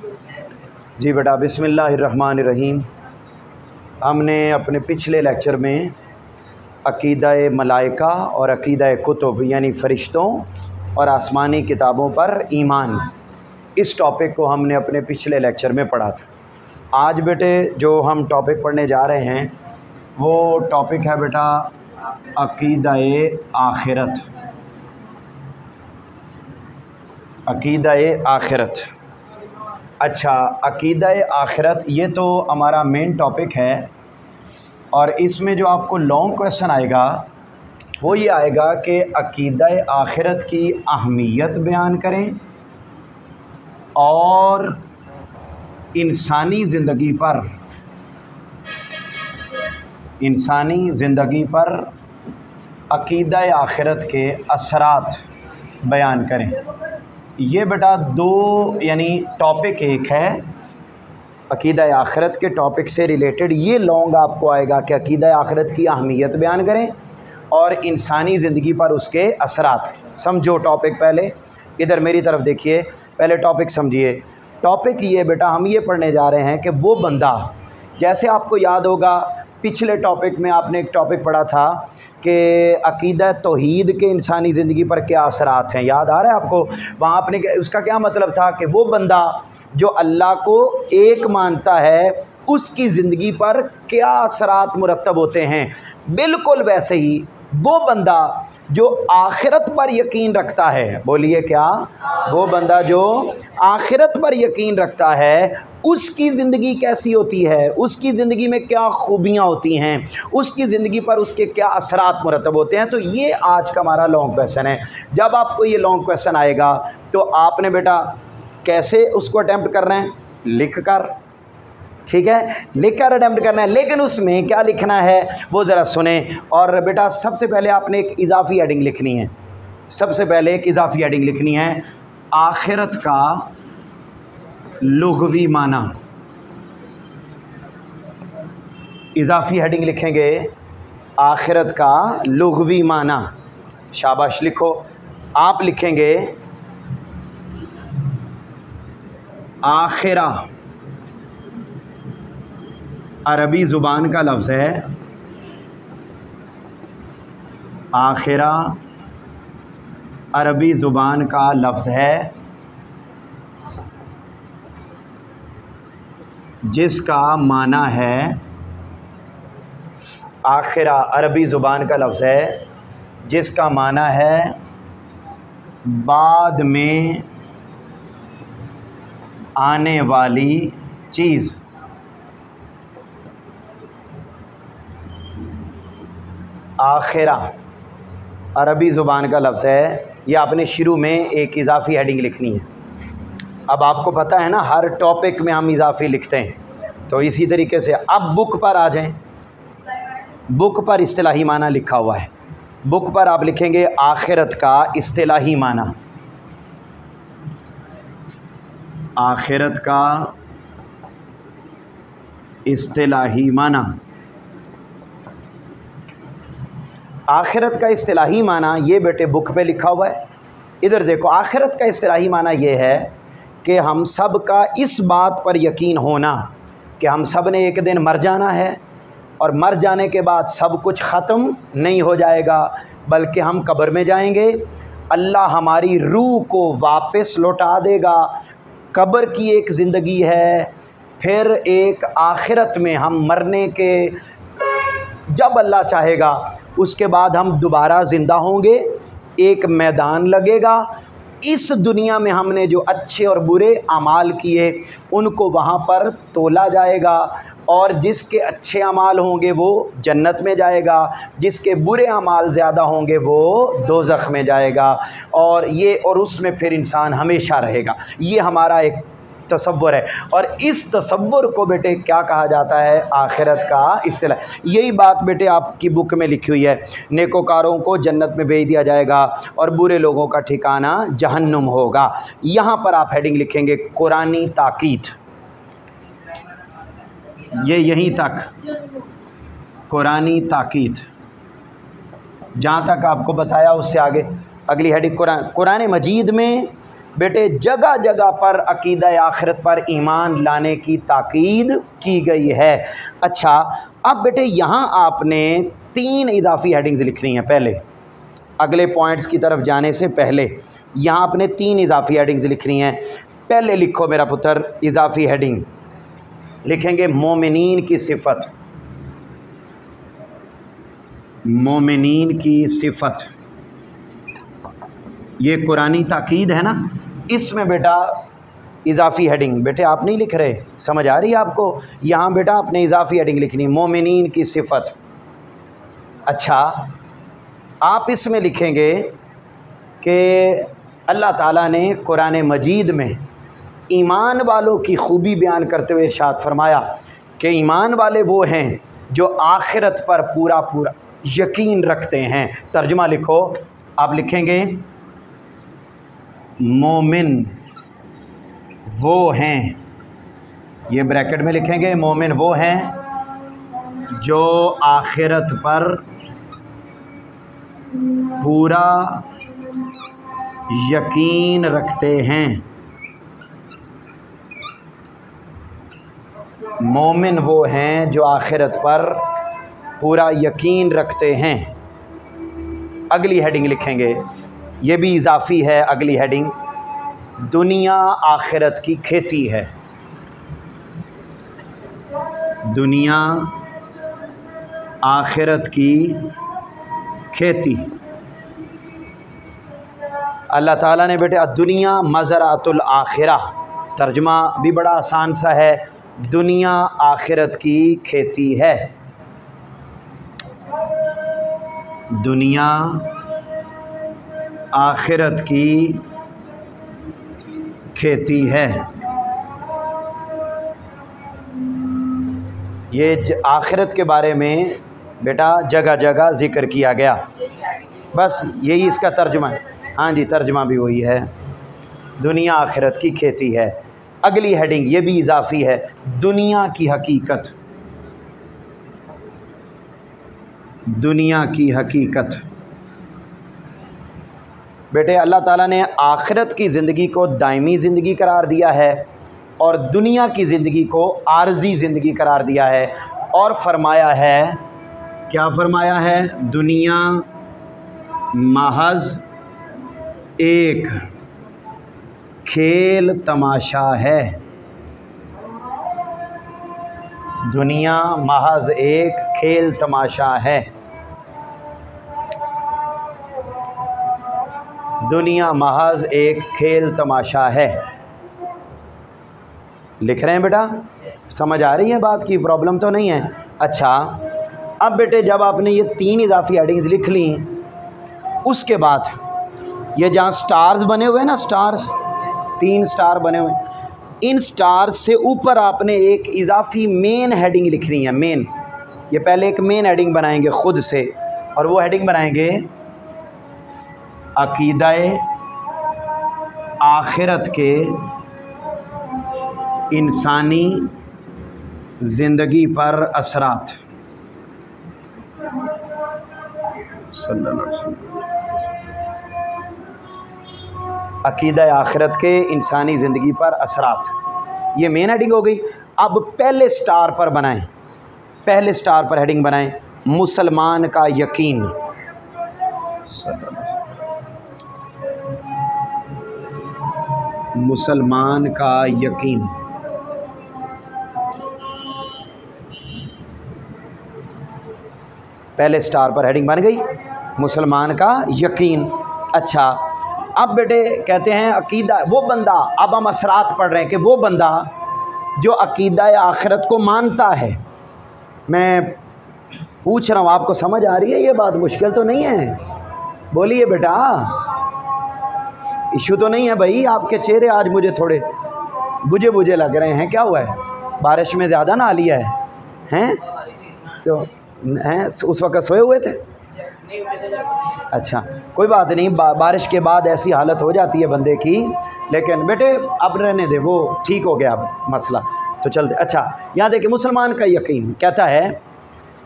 जी बेटा, बिस्मिल्लाहिर्रहमानिर्रहीम। हमने अपने पिछले लेक्चर में अक़ीदा-ए मलाइका और अक़ीदा-ए कुतुब यानी फ़रिश्तों और आसमानी किताबों पर ईमान, इस टॉपिक को हमने अपने पिछले लेक्चर में पढ़ा था। आज बेटे जो हम टॉपिक पढ़ने जा रहे हैं वो टॉपिक है बेटा अक़ीदा-ए आखिरत। अक़ीदा-ए आखिरत। अच्छा, अक़ीदा-ए आखिरत ये तो हमारा मेन टॉपिक है और इसमें जो आपको लॉन्ग क्वेश्चन आएगा वो ये आएगा कि अक़ीदा-ए आखिरत की अहमियत बयान करें और इंसानी ज़िंदगी पर अक़ीदा-ए आखिरत के असरात बयान करें। ये बेटा दो यानी टॉपिक एक है अक़ीदा-ए आखिरत के टॉपिक से रिलेटेड। ये लॉन्ग आपको आएगा कि अक़ीदा-ए आखिरत की अहमियत बयान करें और इंसानी ज़िंदगी पर उसके असरात। समझो टॉपिक, पहले इधर मेरी तरफ देखिए, पहले टॉपिक समझिए। टॉपिक ये बेटा हम ये पढ़ने जा रहे हैं कि वो बंदा, जैसे आपको याद होगा पिछले टॉपिक में आपने एक टॉपिक पढ़ा था कि अक़ीदा तौहीद के इंसानी ज़िंदगी पर क्या असरात हैं, याद आ रहा है आपको? वहाँ आपने उसका क्या मतलब था कि वो बंदा जो अल्लाह को एक मानता है उसकी ज़िंदगी पर क्या असरात मुरतब होते हैं। बिल्कुल वैसे ही वो बंदा जो आखिरत पर यकीन रखता है, बोलिए क्या? वो बंदा जो आखिरत पर यकीन रखता है उसकी ज़िंदगी कैसी होती है, उसकी ज़िंदगी में क्या खूबियाँ होती हैं, उसकी ज़िंदगी पर उसके क्या असरात मुरतब होते हैं। तो ये आज का हमारा लॉन्ग क्वेश्चन है। जब आपको ये लॉन्ग क्वेश्चन आएगा तो आपने बेटा कैसे उसको अटैम्प्ट करना है? लिख कर, ठीक है, लिख कर अटैम्प्ट करना है। लेकिन उसमें क्या लिखना है वो ज़रा सुने। और बेटा सबसे पहले आपने एक इजाफी हेडिंग लिखनी है। सबसे पहले एक इजाफी हेडिंग लिखनी है, आखिरत का लुग़वी माना। इजाफी हेडिंग लिखेंगे आखिरत का लुग़वी माना। शाबाश, लिखो। आप लिखेंगे आखिरा अरबी ज़ुबान का लफ्ज़ है, आखिरा अरबी ज़ुबान का लफ्ज़ है जिसका माना है, आखिरा अरबी ज़ुबान का लफ्ज़ है जिसका माना है बाद में आने वाली चीज़। आखिरा अरबी ज़ुबान का लफ्ज़ है, ये आपने शुरू में एक इजाफी हेडिंग लिखनी है। अब आपको पता है ना हर टॉपिक में हम इजाफी लिखते हैं, तो इसी तरीके से अब बुक पर आ जाएं। बुक पर इस्तिलाही माना लिखा हुआ है। बुक पर आप लिखेंगे आखिरत का इस्तिलाही माना। आखिरत का इस्तिलाही माना। आखिरत का इस्तिलाही माना ये बेटे बुक पे लिखा हुआ है। इधर देखो, आखिरत का इस्तिलाही माना ये है कि हम सब का इस बात पर यकीन होना कि हम सब ने एक दिन मर जाना है और मर जाने के बाद सब कुछ ख़त्म नहीं हो जाएगा बल्कि हम कब्र में जाएंगे, अल्लाह हमारी रूह को वापस लौटा देगा। कब्र की एक ज़िंदगी है, फिर एक आखिरत में हम मरने के जब अल्लाह चाहेगा उसके बाद हम दोबारा ज़िंदा होंगे, एक मैदान लगेगा। इस दुनिया में हमने जो अच्छे और बुरे अमाल किए उनको वहाँ पर तोला जाएगा और जिसके अच्छे अमाल होंगे वो जन्नत में जाएगा, जिसके बुरे अमाल ज़्यादा होंगे वो दोज़ख में जाएगा, और उसमें फिर इंसान हमेशा रहेगा। ये हमारा एक तसव्वुर है और इस तसव्वुर को बेटे क्या कहा जाता है? आखिरत का इस्तिलाह। यही बात बेटे आपकी बुक में लिखी हुई है, नेकोकारों को जन्नत में भेज दिया जाएगा और बुरे लोगों का ठिकाना जहन्नुम होगा। यहाँ पर आप हेडिंग लिखेंगे कुरानी ताकीद। ये यहीं तक कुरानी ताकीद, जहाँ तक आपको बताया उससे आगे अगली हेडिंग कुरान मजीद में बेटे जगह जगह पर अकीदा आखिरत पर ईमान लाने की ताकीद की गई है। अच्छा, अब बेटे यहाँ आपने 3 इजाफी हेडिंग्स लिखनी हैं। पहले अगले पॉइंट्स की तरफ जाने से पहले यहाँ आपने 3 इजाफी हेडिंग्स लिखनी हैं। पहले लिखो मेरा पुत्र, इजाफी हेडिंग लिखेंगे मोमिनीन की सिफत। मोमिनीन की सिफत, ये कुरानी ताकीद है ना, इसमें बेटा इजाफी हेडिंग बेटे आप नहीं लिख रहे, समझ आ रही है आपको? यहाँ बेटा आपने इजाफी हेडिंग लिखनी मोमिनीन की सिफत। अच्छा, आप इसमें लिखेंगे कि अल्लाह ताला ने कुरान मजीद में ईमान वालों की खूबी बयान करते हुए इरशाद फरमाया कि ईमान वाले वो हैं जो आखिरत पर पूरा पूरा यकीन रखते हैं। तर्जुमा लिखो, आप लिखेंगे मोमिन वो हैं, ये ब्रैकेट में लिखेंगे, मोमिन वो हैं जो आखिरत पर पूरा यकीन रखते हैं। मोमिन वो हैं जो आखिरत पर पूरा यकीन रखते हैं। अगली हेडिंग लिखेंगे, ये भी इजाफी है। अगली हेडिंग दुनिया आखिरत की खेती है। दुनिया आखिरत की खेती। अल्लाह ताला ने बेटे दुनिया मज़रातुल आखिरा, तर्जुमा भी बड़ा आसान सा है, दुनिया आखिरत की खेती है। दुनिया आखिरत की खेती है। ये आखिरत के बारे में बेटा जगह जगह ज़िक्र किया गया, बस यही इसका तर्जुमा है। हाँ जी, तर्जुमा भी वही है, दुनिया आखिरत की खेती है। अगली हेडिंग ये भी इजाफी है, दुनिया की हकीकत। दुनिया की हकीकत बेटे अल्लाह ताला ने आखिरत की ज़िंदगी को दायमी ज़िंदगी करार दिया है और दुनिया की ज़िंदगी को आर्जी ज़िंदगी करार दिया है। और फरमाया है, क्या फरमाया है? दुनिया महज एक खेल तमाशा है। दुनिया महज एक खेल तमाशा है। दुनिया महज एक खेल तमाशा है। लिख रहे हैं बेटा? समझ आ रही है बात की? प्रॉब्लम तो नहीं है? अच्छा, अब बेटे जब आपने ये 3 इजाफी हेडिंग्स लिख ली, उसके बाद ये जहाँ स्टार्स बने हुए हैं ना, स्टार्स, 3 स्टार बने हुए हैं, इन स्टार्स से ऊपर आपने एक इजाफी मेन हेडिंग लिखनी है। मेन, ये पहले एक मेन हेडिंग बनाएंगे खुद से, और वो हेडिंग बनाएंगे अकीदाए आखिरत के इंसानी ज़िंदगी पर असरात। अकीदा आखिरत के इंसानी ज़िंदगी पर असरात, ये मेन हेडिंग हो गई। अब पहले स्टार पर बनाएं, पहले स्टार पर हेडिंग बनाएं मुसलमान का यकीन। मुसलमान का यकीन। पहले स्टार पर हेडिंग बन गई मुसलमान का यकीन। अच्छा, अब बेटे कहते हैं अकीदा वो बंदा, अब हम असरात पढ़ रहे हैं कि वो बंदा जो अकीदा आखिरत को मानता है। मैं पूछ रहा हूँ, आपको समझ आ रही है ये बात? मुश्किल तो नहीं है? बोलिए बेटा, इशू तो नहीं है भाई? आपके चेहरे आज मुझे थोड़े बुझे बुझे लग रहे हैं, क्या हुआ है? बारिश में ज़्यादा ना लिया है? हैं तो हैं, उस वक्त सोए हुए थे? अच्छा, कोई बात नहीं, बारिश के बाद ऐसी हालत हो जाती है बंदे की, लेकिन बेटे अब रहने दे, वो ठीक हो गया अब मसला, तो चलते। अच्छा, यहाँ देखिए मुसलमान का यकीन कहता है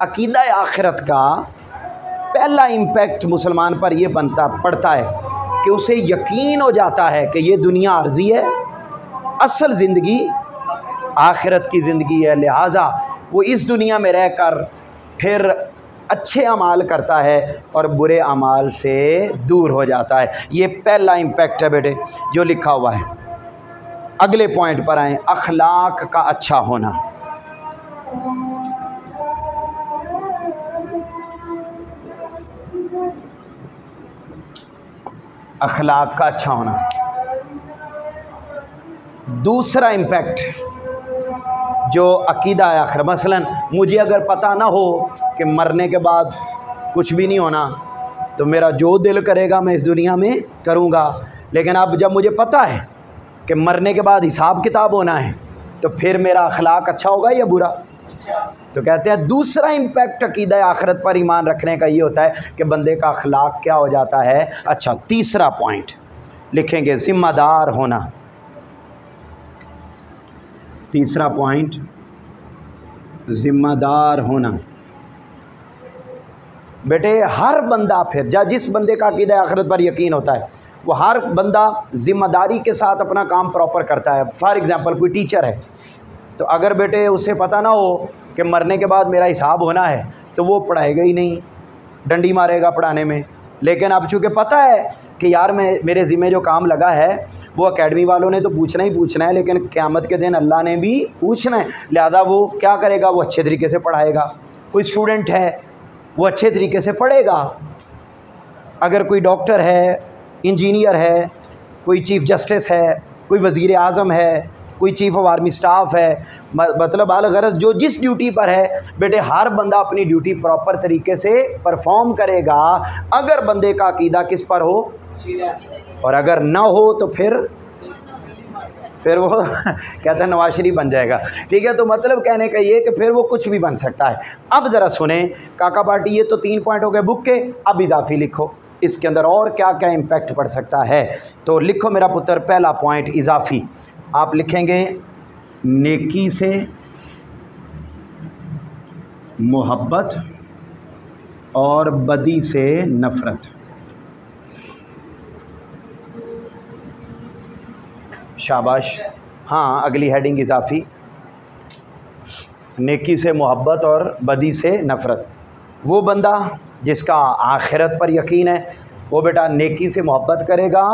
अकीदा आखिरत का पहला इम्पैक्ट मुसलमान पर यह पड़ता है कि उसे यकीन हो जाता है कि ये दुनिया आर्जी है, असल ज़िंदगी आखिरत की ज़िंदगी है, लिहाजा वो इस दुनिया में रहकर फिर अच्छे अमाल करता है और बुरे अमाल से दूर हो जाता है। ये पहला इम्पैक्ट है बेटे जो लिखा हुआ है। अगले पॉइंट पर आए, अखलाक का अच्छा होना। अखलाक का अच्छा होना। दूसरा इम्पैक्ट जो अकीदा है आखिर, मसलन मुझे अगर पता ना हो कि मरने के बाद कुछ भी नहीं होना तो मेरा जो दिल करेगा मैं इस दुनिया में करूँगा, लेकिन अब जब मुझे पता है कि मरने के बाद हिसाब किताब होना है तो फिर मेरा अखलाक अच्छा होगा या बुरा? तो कहते हैं दूसरा इम्पैक्ट अकीदा आखिरत पर ईमान रखने का ये होता है कि बंदे का अखलाक क्या हो जाता है अच्छा। तीसरा पॉइंट लिखेंगे, ज़िम्मेदार होना। तीसरा पॉइंट ज़िम्मेदार होना। बेटे हर बंदा फिर जिस बंदे का अकीदा आखिरत पर यकीन होता है वो हर बंदा ज़िम्मेदारी के साथ अपना काम प्रॉपर करता है। फॉर एग्ज़ाम्पल कोई टीचर है तो अगर बेटे उसे पता ना हो कि मरने के बाद मेरा हिसाब होना है तो वो पढ़ाएगा ही नहीं, डंडी मारेगा पढ़ाने में। लेकिन अब चूँकि पता है कि यार मेरे ज़िम्मे जो काम लगा है वो एकेडमी वालों ने तो पूछना ही पूछना है, लेकिन क़यामत के दिन अल्लाह ने भी पूछना है, लिहाजा वो क्या करेगा, वो अच्छे तरीके से पढ़ाएगा। कोई स्टूडेंट है वो अच्छे तरीके से पढ़ेगा। अगर कोई डॉक्टर है, इंजीनियर है, कोई चीफ़ जस्टिस है, कोई वज़ीर आज़म है, कोई चीफ़ ऑफ आर्मी स्टाफ है, मतलब अलगरज जो जिस ड्यूटी पर है बेटे हर बंदा अपनी ड्यूटी प्रॉपर तरीके से परफॉर्म करेगा अगर बंदे का अकीदा किस पर हो, और अगर ना हो तो फिर वो कहते हैं नवाज शरीफ बन जाएगा। ठीक है, तो मतलब कहने का ये कि फिर वो कुछ भी बन सकता है। अब ज़रा सुने काका पार्टी, ये तो 3 पॉइंट हो गए बुक के, अब इजाफी लिखो इसके अंदर और क्या क्या इम्पैक्ट पड़ सकता है। तो लिखो मेरा पुत्र, पहला पॉइंट इजाफी आप लिखेंगे, नेकी से मोहब्बत और बदी से नफ़रत। शाबाश, हाँ अगली हेडिंग इजाफी, नेकी से मोहब्बत और बदी से नफ़रत। वो बंदा जिसका आखिरत पर यकीन है वो बेटा नेकी से मोहब्बत करेगा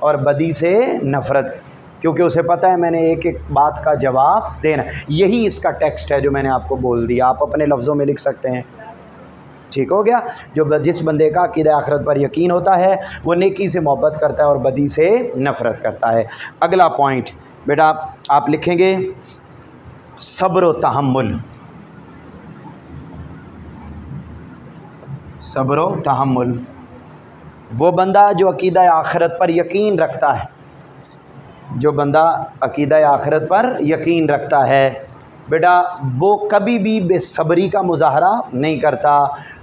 और बदी से नफ़रत, क्योंकि उसे पता है मैंने एक एक बात का जवाब देना। यही इसका टेक्स्ट है जो मैंने आपको बोल दिया, आप अपने लफ्ज़ों में लिख सकते हैं। ठीक हो गया। जो जिस बंदे का अकीदा आखिरत पर यकीन होता है वो नेकी से मोहब्बत करता है और बदी से नफ़रत करता है। अगला पॉइंट बेटा आप लिखेंगे, सब्र व तहम्मुल। सब्र व तहम्मुल, वो बंदा जो अकीदा आखिरत पर यकीन रखता है, जो बंदा अकीदा आखिरत पर यकीन रखता है बेटा वो कभी भी बेसब्री का मुजाहरा नहीं करता।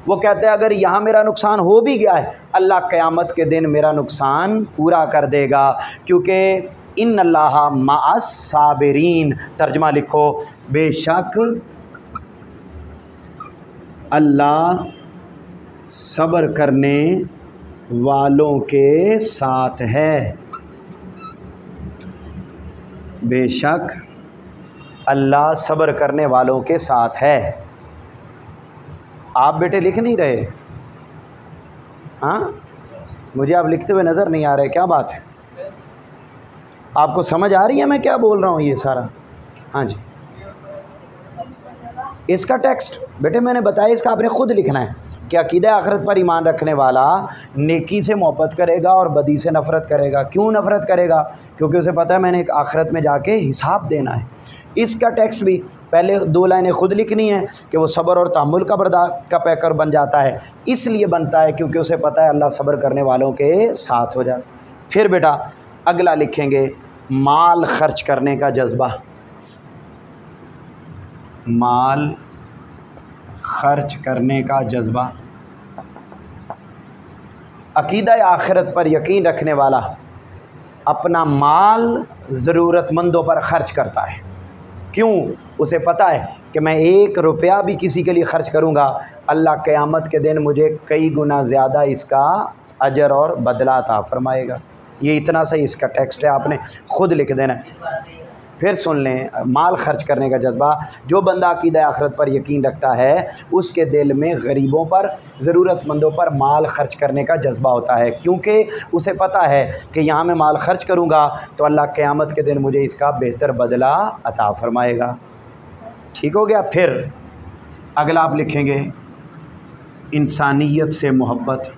वो कहते हैं अगर यहाँ मेरा नुकसान हो भी गया है अल्लाह क़यामत के दिन मेरा नुकसान पूरा कर देगा, क्योंकि इन अल्लाह माअस साबिरीन। तर्जमा लिखो, बेशक अल्लाह सब्र करने वालों के साथ है। बेशक अल्लाह सब्र करने वालों के साथ है। आप बेटे लिख नहीं रहे? हाँ, मुझे आप लिखते हुए नज़र नहीं आ रहे, क्या बात है? आपको समझ आ रही है मैं क्या बोल रहा हूँ ये सारा? हाँ जी, इसका टेक्स्ट बेटे मैंने बताया, इसका आपने ख़ुद लिखना है कि अकीदा आखिरत पर ईमान रखने वाला नेकी से मोहब्बत करेगा और बदी से नफ़रत करेगा। क्यों नफ़रत करेगा? क्योंकि उसे पता है मैंने एक आखिरत में जाके हिसाब देना है। इसका टेक्स्ट भी पहले 2 लाइनें खुद लिखनी है कि वो सब्र और तहम्मुल का पैकर बन जाता है, इसलिए बनता है क्योंकि उसे पता है अल्लाह सब्र करने वालों के साथ हो जाए। फिर बेटा अगला लिखेंगे, माल खर्च करने का जज्बा। माल खर्च करने का जज्बा। अकीदा आखिरत पर यकीन रखने वाला अपना माल ज़रूरतमंदों पर खर्च करता है। क्यों? उसे पता है कि मैं 1 रुपया भी किसी के लिए ख़र्च करूँगा अल्लाह क़यामत के दिन मुझे कई गुना ज़्यादा इसका अजर और बदला अता फरमाएगा। ये इतना सही इसका टेक्स्ट है, आपने ख़ुद लिख देना है। फिर सुन लें, माल खर्च करने का जज्बा, जो बंदा अक़ीदा आखिरत पर यकीन रखता है उसके दिल में गरीबों पर, ज़रूरतमंदों पर माल खर्च करने का जज्बा होता है, क्योंकि उसे पता है कि यहाँ मैं माल खर्च करूँगा तो अल्लाह क़यामत के दिन मुझे इसका बेहतर बदला अता फ़रमाएगा। ठीक हो गया। फिर अगला आप लिखेंगे इंसानियत से मोहब्बत।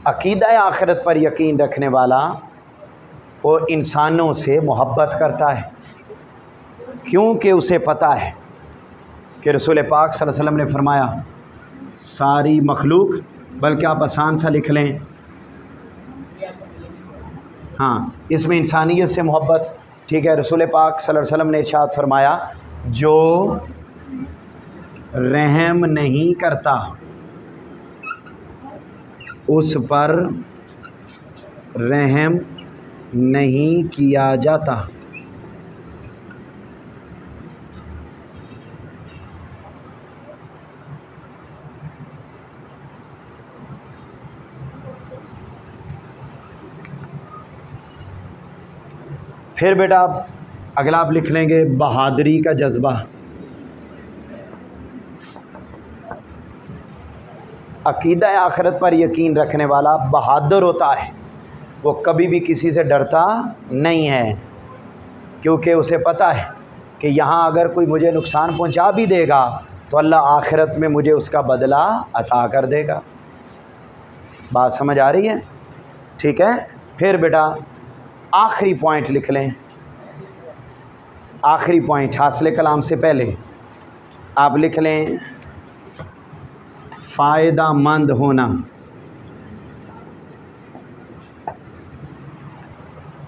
अक़ीदा आखिरत पर यकीन रखने वाला वो इंसानों से मोहब्बत करता है, क्योंकि उसे पता है कि रसूल पाक सल्लल्लाहु अलैहि वसल्लम ने फरमाया सारी मखलूक, बल्कि आप आसान सा लिख लें, हाँ, इसमें इंसानियत से मोहब्बत। ठीक है, रसूल पाक सल्लल्लाहु अलैहि वसल्लम ने इरशाद फरमाया जो रहम नहीं करता उस पर रहम नहीं किया जाता। फिर बेटा आप अगला आप लिख लेंगे बहादुरी का जज्बा। अक़ीदा आखिरत पर यकीन रखने वाला बहादुर होता है, वो कभी भी किसी से डरता नहीं है, क्योंकि उसे पता है कि यहाँ अगर कोई मुझे नुकसान पहुँचा भी देगा तो अल्लाह आखिरत में मुझे उसका बदला अता कर देगा। बात समझ आ रही है? ठीक है। फिर बेटा आखिरी पॉइंट लिख लें, आखिरी पॉइंट हासिल कलाम से पहले आप लिख लें फ़ायदामंद होना।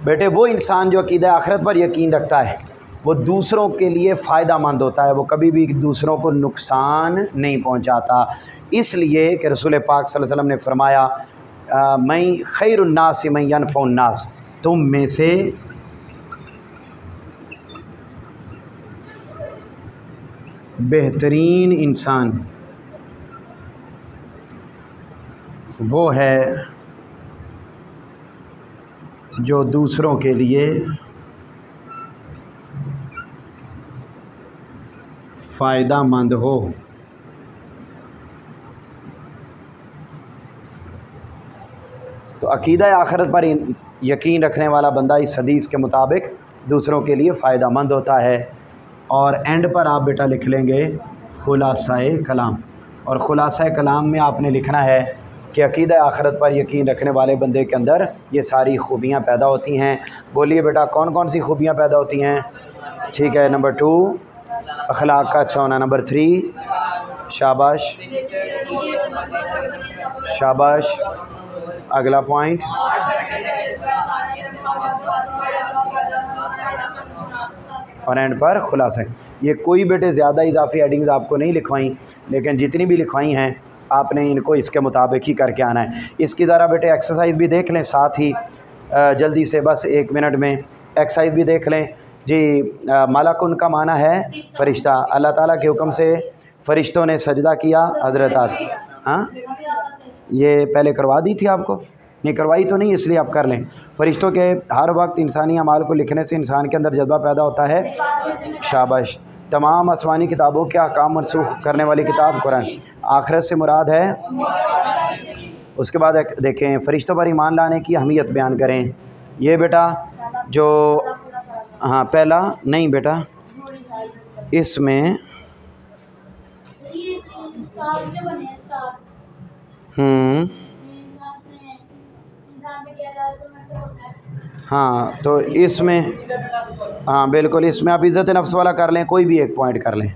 बेटे वो इंसान जो अक़ीदा आखिरत पर यकीन रखता है वो दूसरों के लिए फ़ायदामंद होता है, वो कभी भी दूसरों को नुकसान नहीं पहुंचाता। इसलिए कि रसूल पाक सल्लल्लाहु अलैहि वसल्लम ने फरमाया मैं खैरुन्नास मैं यनफ़उन्नास, तुम में से बेहतरीन इंसान वो है जो दूसरों के लिए फ़ायदामंद हो। तो अक़ीदा आखिरत पर यकीन रखने वाला बंदा इस हदीस के मुताबिक दूसरों के लिए फ़ायदामंद होता है। और एंड पर आप बेटा लिख लेंगे खुलासाए कलाम, और खुलासाए कलाम में आपने लिखना है कि अक़ीदा आखिरत पर यकीन रखने वाले बंदे के अंदर ये सारी खूबियाँ पैदा होती हैं। बोलिए बेटा कौन कौन सी खूबियाँ पैदा होती हैं? ठीक है, नंबर 2 अखलाक का अच्छा होना, नंबर 3 शाबाश शाबाश, अगला पॉइंट और एंड पर खुलासा। ये कोई बेटे ज़्यादा इजाफी हेडिंग्स आपको नहीं लिखवाई, लेकिन जितनी भी लिखवाई हैं आपने इनको इसके मुताबिक ही करके आना है। इसकी ज़रा बेटे एक्सरसाइज भी देख लें साथ ही, जल्दी से बस 1 मिनट में एक्सरसाइज भी देख लें जी। मलकुन का माना है फ़रिश्ता, अल्लाह ताला के हुक्म से फ़रिश्तों ने सजदा किया हज़रत आदम। हाँ, ये पहले करवा दी थी आपको? नहीं करवाई तो नहीं, इसलिए आप कर लें। फ़रिश्तों के हर वक्त इंसानी अमाल को लिखने से इंसान के अंदर जज्बा पैदा होता है। शाबाश। तमाम आसमानी किताबों के अहकाम मनसूख करने वाली किताब कुरान, आखिरत से मुराद है। उसके बाद देखें फ़रिश्तों पर ईमान लाने की अहमियत बयान करें। ये बेटा जो हाँ पहला नहीं बेटा इसमें हाँ तो इसमें हाँ बिल्कुल, इसमें आप इज़्ज़त नफ्स वाला कर लें, कोई भी एक पॉइंट कर लें।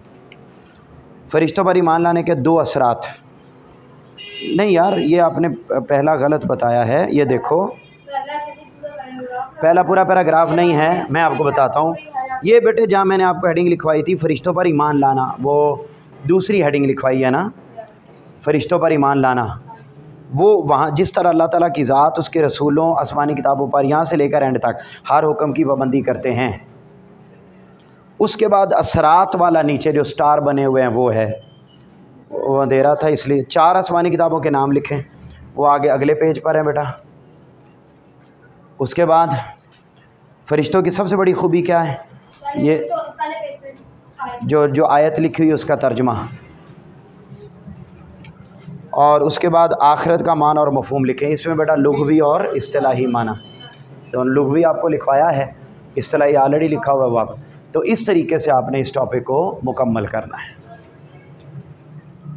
फ़रिश्तों पर ईमान लाने के 2 असरात। नहीं यार, ये आपने पहला गलत बताया है। ये देखो पहला पूरा पैराग्राफ नहीं है, मैं आपको बताता हूँ। ये बेटे जहाँ मैंने आपको हेडिंग लिखवाई थी फ़रिश्तों पर ईमान लाना, वो दूसरी हेडिंग लिखवाई है ना, फ़रिश्तों पर ईमान लाना। वो वहाँ जिस तरह अल्लाह ताला की ज़ात, उसके रसूलों, आसमानी किताबों पर यहाँ से लेकर एंड तक हर हुक्म की पाबंदी करते हैं। उसके बाद असरात वाला नीचे जो स्टार बने हुए हैं वो है वो अंधेरा था इसलिए। 4 आसमानी किताबों के नाम लिखें, वो आगे अगले पेज पर है बेटा। उसके बाद फरिश्तों की सबसे बड़ी खूबी क्या है? ये जो आयत लिखी हुई उसका तर्जुमा, और उसके बाद आखिरत का मान और मफहूम लिखें। इसमें बेटा लुग़वी और इस्तिलाही माना, तो लुग़वी आपको लिखवाया है, इस्तिलाही ऑलरेडी लिखा हुआ है वहाँ। तो इस तरीके से आपने इस टॉपिक को मुकम्मल करना है।